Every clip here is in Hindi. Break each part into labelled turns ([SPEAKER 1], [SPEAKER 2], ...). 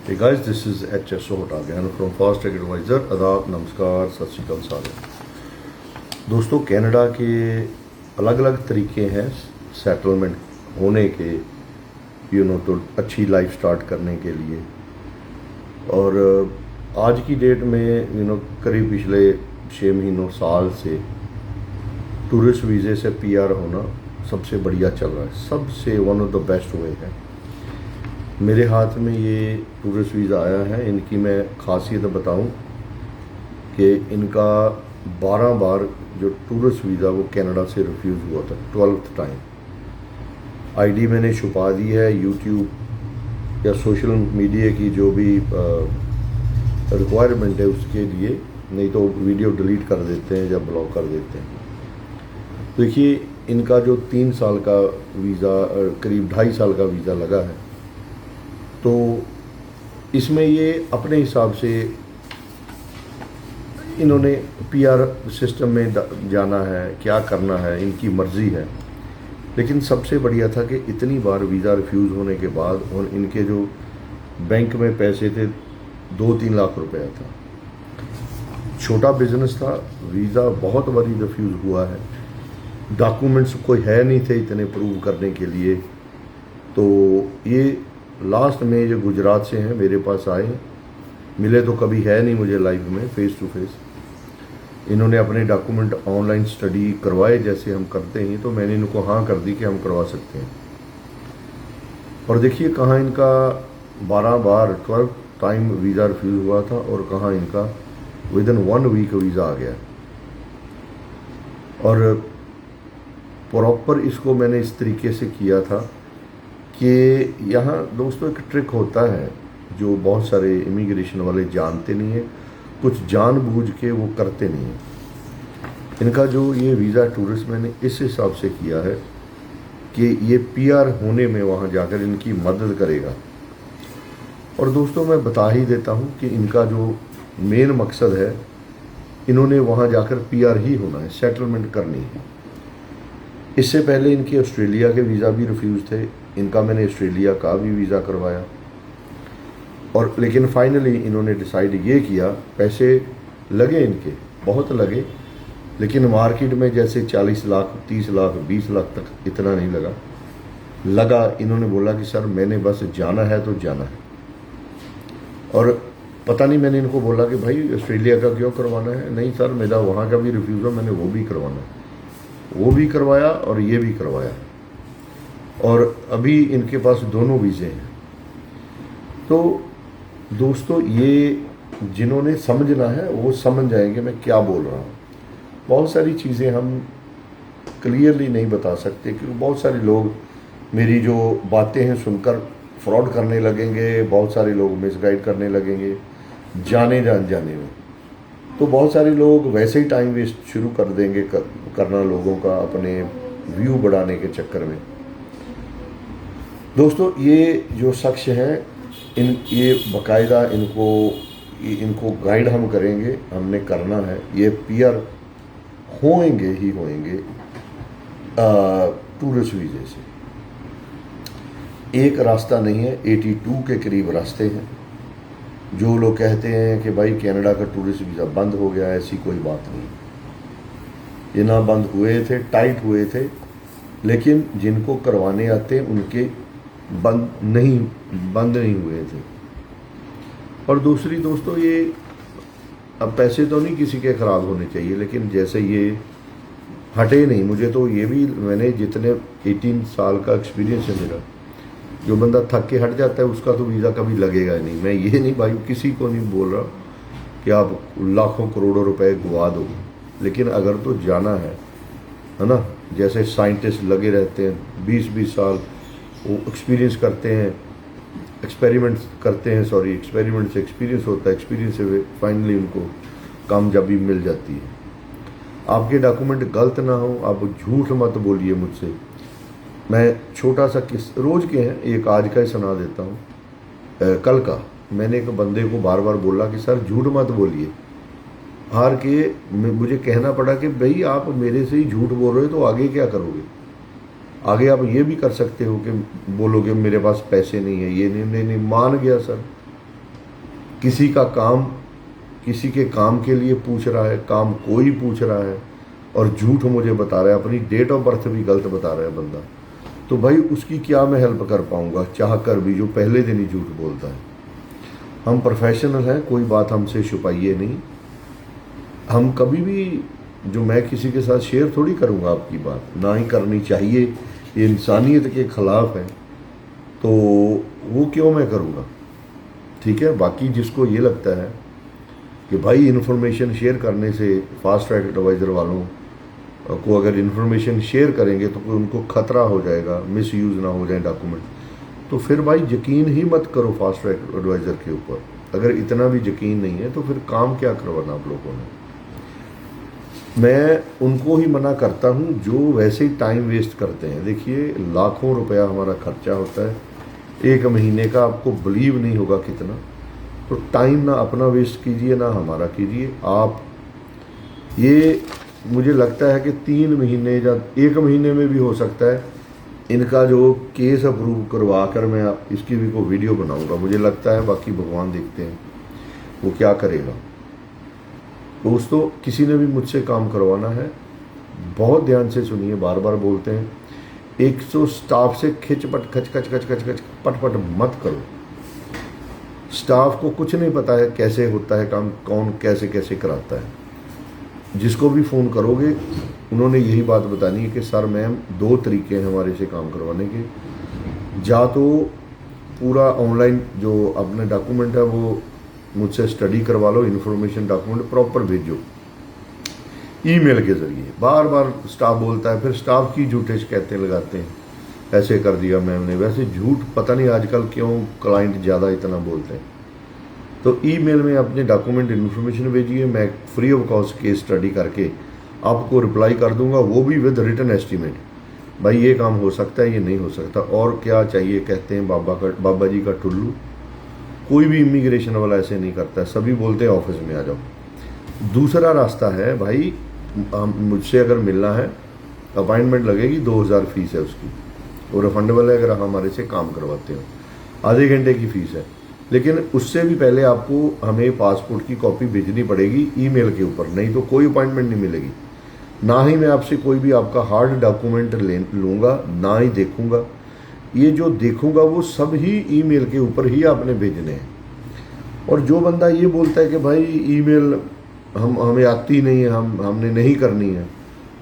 [SPEAKER 1] Hey guys, this is HSO Hotagan from Fast Track Advisor। आदाब, नमस्कार, सत श्री अकाल सारे दोस्तों। कनाडा के अलग अलग तरीके हैं सेटलमेंट होने के, तो अच्छी लाइफ स्टार्ट करने के लिए। और आज की डेट में करीब पिछले 6 महीनों साल से टूरिस्ट वीज़े से पीआर होना सबसे बढ़िया चल रहा है, सबसे one of the best way है। मेरे हाथ में ये टूरिस्ट वीज़ा आया है। इनकी मैं खासियत बताऊं कि इनका 12 बार जो टूरिस्ट वीज़ा वो कनाडा से रिफ्यूज़ हुआ था, 12th टाइम। आईडी मैंने छुपा दी है यूट्यूब या सोशल मीडिया की जो भी रिक्वायरमेंट है उसके लिए, नहीं तो वीडियो डिलीट कर देते हैं या ब्लॉक कर देते हैं। देखिए, इनका जो 3 साल का वीज़ा, करीब 2.5 साल का वीज़ा लगा है, तो इसमें ये अपने हिसाब से इन्होंने पीआर सिस्टम में जाना है, क्या करना है, इनकी मर्ज़ी है। लेकिन सबसे बढ़िया था कि इतनी बार वीज़ा रिफ्यूज़ होने के बाद और इनके जो बैंक में पैसे थे 2-3 लाख रुपया था। छोटा बिजनेस था, वीज़ा बहुत बारी रिफ्यूज़ हुआ है, डॉक्यूमेंट्स कोई है नहीं थे इतने प्रूव करने के लिए। तो ये लास्ट में जो गुजरात से हैं मेरे पास आए, मिले तो कभी है नहीं मुझे लाइव में फेस टू फेस। इन्होंने अपने डॉक्यूमेंट ऑनलाइन स्टडी करवाए जैसे हम करते हैं, तो मैंने इनको हाँ कर दी कि हम करवा सकते हैं। और देखिए कहाँ इनका 12 बार 12 टाइम वीज़ा रिफ्यूज़ हुआ था और कहाँ इनका विदिन 1 वीक वीज़ा आ गया। और प्रॉपर इसको मैंने इस तरीके से किया था कि यहाँ दोस्तों एक ट्रिक होता है जो बहुत सारे इमिग्रेशन वाले जानते नहीं हैं, कुछ जानबूझ के वो करते नहीं हैं। इनका जो ये वीज़ा टूरिस्ट मैंने इस हिसाब से किया है कि ये पीआर होने में वहाँ जाकर इनकी मदद करेगा। और दोस्तों मैं बता ही देता हूँ कि इनका जो मेन मकसद है, इन्होंने वहाँ जाकर पीआर ही होना है, सेटलमेंट करनी है। इससे पहले इनके ऑस्ट्रेलिया के वीज़ा भी रिफ्यूज़ थे, इनका मैंने ऑस्ट्रेलिया का भी वीज़ा करवाया। और लेकिन फाइनली इन्होंने डिसाइड ये किया, पैसे लगे इनके बहुत लगे, लेकिन मार्केट में जैसे 40 लाख 30 लाख 20 लाख तक इतना नहीं लगा। इन्होंने बोला कि सर मैंने बस जाना है तो जाना है। और पता नहीं, मैंने इनको बोला कि भाई ऑस्ट्रेलिया का क्यों करवाना है। नहीं सर, मेरा वहाँ का भी रिफ्यूज़ है, मैंने वो भी करवाना है। वो भी करवाया और ये भी करवाया, और अभी इनके पास दोनों वीज़े हैं। तो दोस्तों ये जिन्होंने समझना है वो समझ जाएंगे मैं क्या बोल रहा हूँ। बहुत सारी चीज़ें हम क्लियरली नहीं बता सकते, क्योंकि बहुत सारे लोग मेरी जो बातें हैं सुनकर फ्रॉड करने लगेंगे, बहुत सारे लोग मिसगाइड करने लगेंगे जाने में। तो बहुत सारे लोग वैसे ही टाइम वेस्ट शुरू कर देंगे करना लोगों का, अपने व्यू बढ़ाने के चक्कर में। दोस्तों ये जो शख्स हैं, ये बाकायदा इनको गाइड हम करेंगे, हमने करना है। ये पीआर होंगे ही होंगे टूरिस्ट वीज़े से। एक रास्ता नहीं है, 82 के करीब रास्ते हैं। जो लोग कहते हैं कि भाई कनाडा का टूरिस्ट वीज़ा बंद हो गया, ऐसी कोई बात नहीं। ये ना बंद हुए थे, टाइट हुए थे, लेकिन जिनको करवाने आते उनके बंद नहीं हुए थे। और दूसरी दोस्तों, ये अब पैसे तो नहीं किसी के ख़राब होने चाहिए, लेकिन जैसे ये हटे नहीं, मुझे तो ये भी, मैंने जितने 18 साल का एक्सपीरियंस है मेरा, जो बंदा थक के हट जाता है उसका तो वीज़ा कभी लगेगा ही नहीं। मैं ये नहीं भाई किसी को नहीं बोल रहा कि आप लाखों करोड़ों रुपए गवा दो, लेकिन अगर तो जाना है ना, जैसे साइंटिस्ट लगे रहते हैं 20-20 साल, वो एक्सपीरियंस करते हैं, एक्सपेरिमेंट से एक्सपीरियंस होता है, एक्सपीरियंस से फाइनली उनको कामयाबी मिल जाती है। आपके डॉक्यूमेंट गलत ना हो, आप झूठ मत बोलिए मुझसे। मैं छोटा सा रोज़ के हैं, एक आज का ही सुना देता हूँ। कल का मैंने एक बंदे को बार बार बोला कि सर झूठ मत बोलिए, हार के मुझे कहना पड़ा कि भाई आप मेरे से ही झूठ बोल रहे हो तो आगे क्या करोगे। आगे आप ये भी कर सकते हो कि बोलोगे मेरे पास पैसे नहीं है, ये नहीं मान गया सर। किसी का काम, किसी के काम के लिए पूछ रहा है, काम कोई पूछ रहा है और झूठ मुझे बता रहा है, अपनी डेट ऑफ बर्थ भी गलत बता रहा है बंदा, तो भाई उसकी क्या मैं हेल्प कर पाऊंगा चाह कर भी, जो पहले दिन ही झूठ बोलता है। हम प्रोफेशनल हैं, कोई बात हमसे छुपाइए नहीं। हम कभी भी, जो मैं किसी के साथ शेयर थोड़ी करूंगा आपकी बात, ना ही करनी चाहिए, ये इंसानियत के खिलाफ है, तो वो क्यों मैं करूंगा। ठीक है, बाकी जिसको ये लगता है कि भाई इन्फॉर्मेशन शेयर करने से, फास्ट ट्रैक एडवाइज़र वालों को अगर इन्फॉर्मेशन शेयर करेंगे तो कोई उनको खतरा हो जाएगा, मिस यूज़ ना हो जाए डॉक्यूमेंट, तो फिर भाई यकीन ही मत करो फास्ट ट्रैक एडवाइज़र के ऊपर। अगर इतना भी यकीन नहीं है तो फिर काम क्या करवाना आप लोगों ने। मैं उनको ही मना करता हूँ जो वैसे ही टाइम वेस्ट करते हैं। देखिए, लाखों रुपया हमारा खर्चा होता है एक महीने का, आपको बिलीव नहीं होगा कितना। तो टाइम ना अपना वेस्ट कीजिए ना हमारा कीजिए आप। ये मुझे लगता है कि 3 महीने या 1 महीने में भी हो सकता है इनका जो केस अप्रूव करवा कर मैं इसकी भी कोई वीडियो बनाऊंगा, मुझे लगता है। बाकी भगवान देखते हैं वो क्या करेगा। दोस्तों, किसी ने भी मुझसे काम करवाना है, बहुत ध्यान से सुनिए, बार बार बोलते हैं, 100 स्टाफ से खिचपट खच खच खच खच खच पट मत करो। स्टाफ को कुछ नहीं पता है कैसे होता है काम, कौन कैसे कैसे कराता है। जिसको भी फ़ोन करोगे उन्होंने यही बात बतानी है कि सर मैम 2 तरीके हैं हमारे से काम करवाने के, या तो पूरा ऑनलाइन जो अपने डॉक्यूमेंट है वो मुझसे स्टडी करवा लो, इन्फॉर्मेशन डॉक्यूमेंट प्रॉपर भेजो ईमेल के ज़रिए। बार बार स्टाफ बोलता है, फिर स्टाफ की झूठे शिकायतें लगाते हैं, ऐसे कर दिया मैम ने, वैसे झूठ पता नहीं आजकल क्यों क्लाइंट ज़्यादा इतना बोलते हैं। तो ईमेल में अपने डॉक्यूमेंट इन्फॉर्मेशन भेजिए, मैं free of cost case study करके आपको रिप्लाई कर दूंगा, वो भी विद रिटन एस्टीमेट। भाई ये काम हो सकता है, ये नहीं हो सकता, और क्या चाहिए। कहते हैं बाबा जी का टुल्लू, कोई भी इमिग्रेशन वाला ऐसे नहीं करता है, सभी बोलते हैं ऑफिस में आ जाओ। दूसरा रास्ता है भाई, मुझसे अगर मिलना है, अपॉइंटमेंट लगेगी, 2000 फीस है उसकी, वो रिफंडेबल है अगर आप हमारे से काम करवाते हो, आधे घंटे की फ़ीस है। लेकिन उससे भी पहले आपको हमें पासपोर्ट की कॉपी भेजनी पड़ेगी ईमेल के ऊपर, नहीं तो कोई अपॉइंटमेंट नहीं मिलेगी। ना ही मैं आपसे कोई भी आपका हार्ड डॉक्यूमेंट लूँगा, ना ही देखूँगा। ये जो देखूँगा वो सब ही ईमेल के ऊपर ही आपने भेजने हैं। और जो बंदा ये बोलता है कि भाई ईमेल हमें आती नहीं है, हमने नहीं करनी है,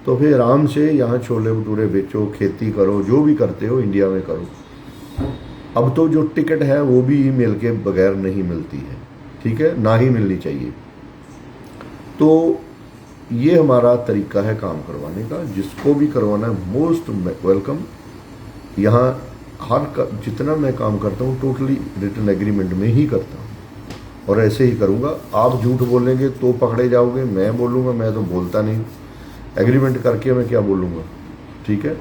[SPEAKER 1] तो फिर आराम से यहाँ छोले भटूरे बेचो, खेती करो, जो भी करते हो इंडिया में करो। अब तो जो टिकट है वो भी ईमेल के बगैर नहीं मिलती है, ठीक है, ना ही मिलनी चाहिए। तो ये हमारा तरीका है काम करवाने का। जिसको भी करवाना है मोस्ट वेलकम। यहाँ जितना मैं काम करता हूँ टोटली रिटन एग्रीमेंट में ही करता हूँ, और ऐसे ही करूँगा। आप झूठ बोलेंगे तो पकड़े जाओगे, मैं बोलूँगा, मैं तो बोलता नहीं, एग्रीमेंट करके मैं क्या बोलूँगा। ठीक है,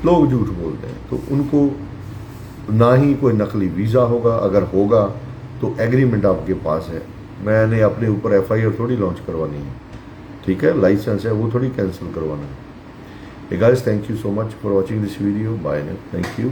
[SPEAKER 1] लोग झूठ बोलते हैं तो उनको ना ही कोई नकली वीज़ा होगा, अगर होगा तो एग्रीमेंट आपके पास है। मैंने अपने ऊपर FIR थोड़ी लॉन्च करवानी है, ठीक है, लाइसेंस है वो थोड़ी कैंसिल करवाना है। Guys, thank you so much for watching this video, bye, thank you.